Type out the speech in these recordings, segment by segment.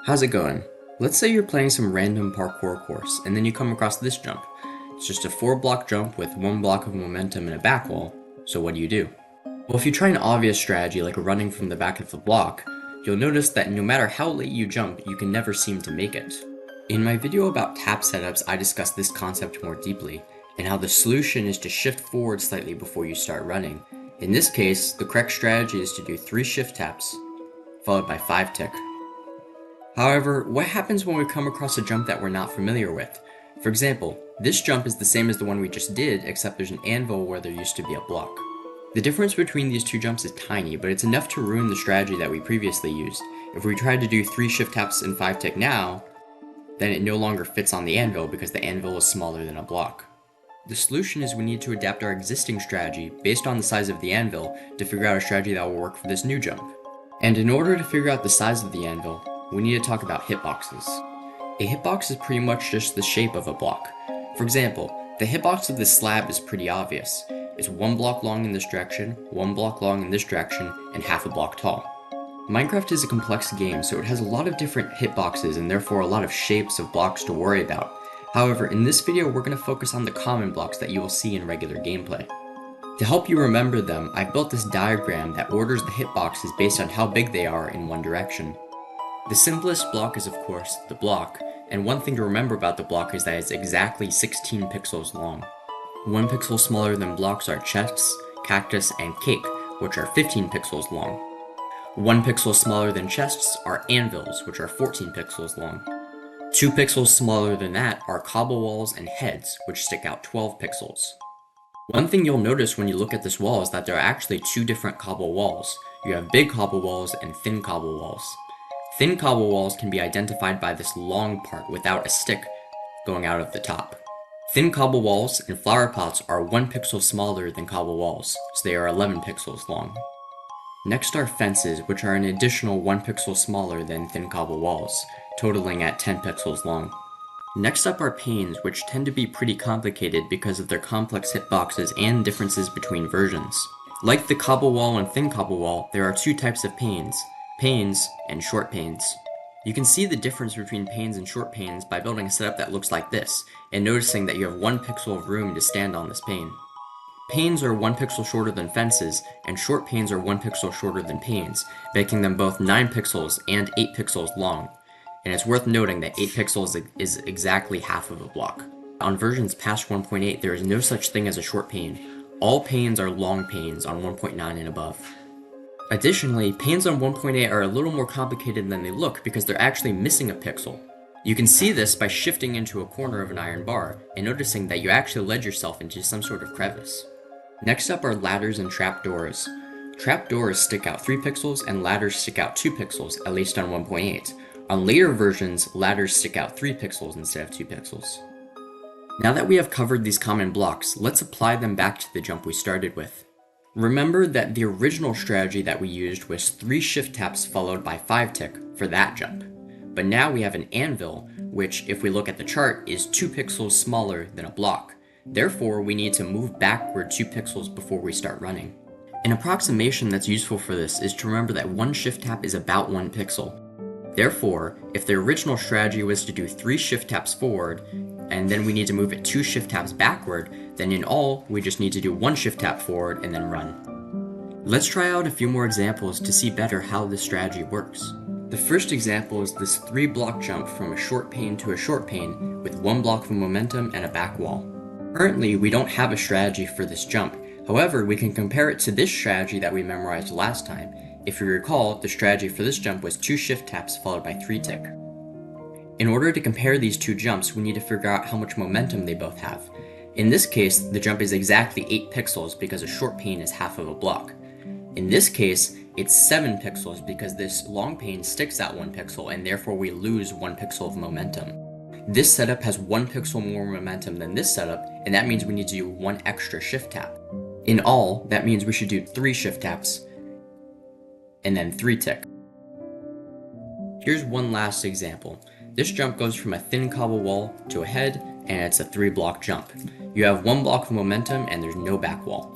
How's it going? Let's say you're playing some random parkour course, and then you come across this jump. It's just a 4-block jump with 1 block of momentum and a back wall, so what do? Well, if you try an obvious strategy like running from the back of the block, you'll notice that no matter how late you jump, you can never seem to make it. In my video about tap setups, I discussed this concept more deeply, and how the solution is to shift forward slightly before you start running. In this case, the correct strategy is to do 3 shift taps, followed by 5 tick. However, what happens when we come across a jump that we're not familiar with? For example, this jump is the same as the one we just did, except there's an anvil where there used to be a block. The difference between these two jumps is tiny, but it's enough to ruin the strategy that we previously used. If we tried to do 3 shift taps and 5 tick now, then it no longer fits on the anvil because the anvil is smaller than a block. The solution is we need to adapt our existing strategy based on the size of the anvil to figure out a strategy that will work for this new jump. And in order to figure out the size of the anvil, we need to talk about hitboxes. A hitbox is pretty much just the shape of a block. For example, the hitbox of this slab is pretty obvious. It's 1 block long in this direction, 1 block long in this direction, and half a block tall. Minecraft is a complex game, so it has a lot of different hitboxes and therefore a lot of shapes of blocks to worry about. However, in this video we're going to focus on the common blocks that you will see in regular gameplay. To help you remember them, I've built this diagram that orders the hitboxes based on how big they are in one direction. The simplest block is of course the block, and one thing to remember about the block is that it's exactly 16 pixels long. 1 pixel smaller than blocks are chests, cactus, and cake, which are 15 pixels long. 1 pixel smaller than chests are anvils, which are 14 pixels long. 2 pixels smaller than that are cobble walls and heads, which stick out 12 pixels. One thing you'll notice when you look at this wall is that there are actually 2 different cobble walls. You have big cobble walls and thin cobble walls. Thin cobble walls can be identified by this long part without a stick going out of the top. Thin cobble walls and flower pots are 1 pixel smaller than cobble walls, so they are 11 pixels long. Next are fences, which are an additional 1 pixel smaller than thin cobble walls, totaling at 10 pixels long. Next up are panes, which tend to be pretty complicated because of their complex hitboxes and differences between versions. Like the cobble wall and thin cobble wall, there are 2 types of panes and short panes. You can see the difference between panes and short panes by building a setup that looks like this, and noticing that you have 1 pixel of room to stand on this pane. Panes are 1 pixel shorter than fences, and short panes are 1 pixel shorter than panes, making them both 9 pixels and 8 pixels long. And it's worth noting that 8 pixels is exactly half of a block. On versions past 1.8, there is no such thing as a short pane. All panes are long panes on 1.9 and above. Additionally, panes on 1.8 are a little more complicated than they look because they're actually missing a pixel. You can see this by shifting into a corner of an iron bar and noticing that you actually led yourself into some sort of crevice. Next up are ladders and trapdoors. Trapdoors stick out 3 pixels and ladders stick out 2 pixels, at least on 1.8. On later versions, ladders stick out 3 pixels instead of 2 pixels. Now that we have covered these common blocks, let's apply them back to the jump we started with. Remember that the original strategy that we used was 3 shift taps followed by 5 tick for that jump. But now we have an anvil, which if we look at the chart is 2 pixels smaller than a block. Therefore, we need to move backward 2 pixels before we start running. An approximation that's useful for this is to remember that 1 shift tap is about 1 pixel. Therefore, if the original strategy was to do 3 shift taps forward, and then we need to move it 2 shift taps backward, then in all, we just need to do 1 shift tap forward and then run. Let's try out a few more examples to see better how this strategy works. The first example is this 3-block jump from a short pane to a short pane with 1 block of momentum and a back wall. Currently, we don't have a strategy for this jump. However, we can compare it to this strategy that we memorized last time. If you recall, the strategy for this jump was 2 shift taps followed by 3 tick. In order to compare these 2 jumps, we need to figure out how much momentum they both have. In this case, the jump is exactly 8 pixels because a short pane is half of a block. In this case, it's 7 pixels because this long pane sticks out 1 pixel and therefore we lose 1 pixel of momentum. This setup has 1 pixel more momentum than this setup, and that means we need to do 1 extra shift tap. In all, that means we should do 3 shift taps and then 3 tick. Here's one last example. This jump goes from a thin cobble wall to a head, and it's a 3-block jump. You have 1 block of momentum and there's no back wall.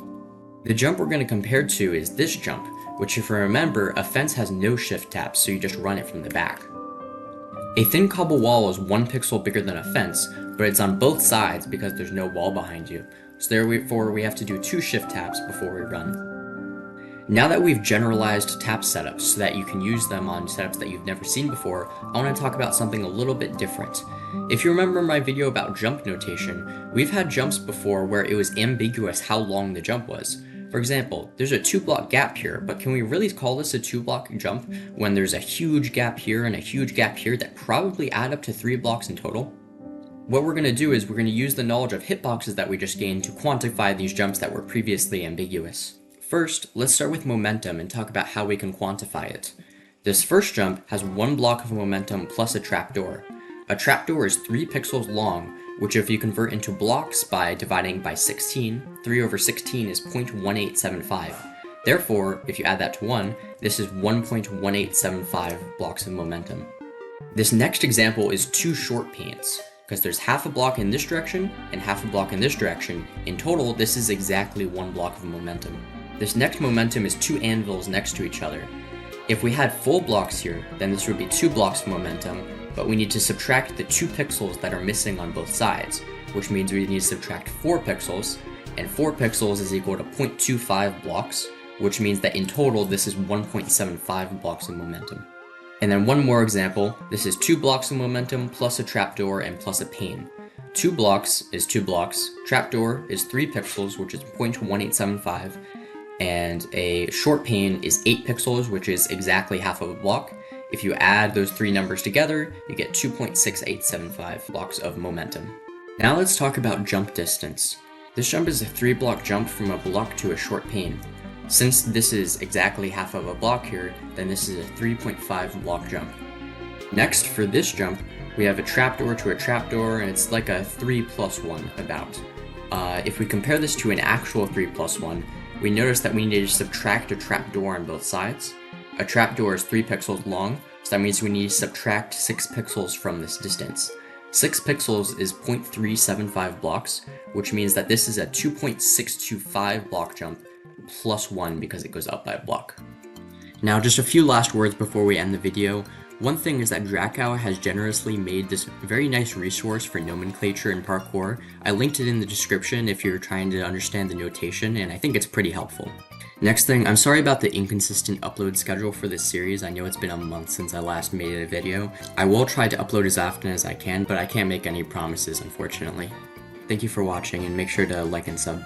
The jump we're going to compare to is this jump, which if you remember, a fence has no shift taps, so you just run it from the back. A thin cobble wall is 1 pixel bigger than a fence, but it's on both sides because there's no wall behind you. So therefore we have to do 2 shift taps before we run. Now that we've generalized tap setups so that you can use them on setups that you've never seen before, I want to talk about something a little bit different. If you remember my video about jump notation, we've had jumps before where it was ambiguous how long the jump was. For example, there's a 2-block gap here, but can we really call this a 2-block jump when there's a huge gap here and a huge gap here that probably add up to 3 blocks in total? What we're going to do is we're going to use the knowledge of hitboxes that we just gained to quantify these jumps that were previously ambiguous. First, let's start with momentum and talk about how we can quantify it. This first jump has 1 block of momentum plus a trapdoor. A trapdoor is 3 pixels long, which if you convert into blocks by dividing by 16, 3 over 16 is 0.1875. Therefore, if you add that to 1, this is 1.1875 blocks of momentum. This next example is 2 short panes, because there's half a block in this direction and half a block in this direction. In total, this is exactly 1 block of momentum. This next momentum is 2 anvils next to each other. If we had full blocks here, then this would be 2 blocks of momentum, but we need to subtract the 2 pixels that are missing on both sides, which means we need to subtract 4 pixels, and 4 pixels is equal to 0.25 blocks, which means that in total this is 1.75 blocks of momentum. And then one more example, this is 2 blocks of momentum plus a trapdoor and plus a pane. 2 blocks is 2 blocks, trapdoor is 3 pixels, which is 0.1875, and a short pane is 8 pixels, which is exactly half of a block. If you add those 3 numbers together, you get 2.6875 blocks of momentum. Now let's talk about jump distance. This jump is a 3-block jump from a block to a short pane. Since this is exactly half of a block here, then this is a 3.5 block jump. Next, for this jump, we have a trapdoor to a trapdoor, and it's like a 3 plus 1 about. If we compare this to an actual 3 plus 1, we notice that we need to subtract a trapdoor on both sides. A trapdoor is 3 pixels long, so that means we need to subtract 6 pixels from this distance. 6 pixels is 0.375 blocks, which means that this is a 2.625 block jump plus 1 because it goes up by a block. Now just a few last words before we end the video. One thing is that Dracow has generously made this very nice resource for nomenclature in parkour. I linked it in the description if you're trying to understand the notation, and I think it's pretty helpful. Next thing, I'm sorry about the inconsistent upload schedule for this series. I know it's been a month since I last made a video. I will try to upload as often as I can, but I can't make any promises, unfortunately. Thank you for watching, and make sure to like and sub.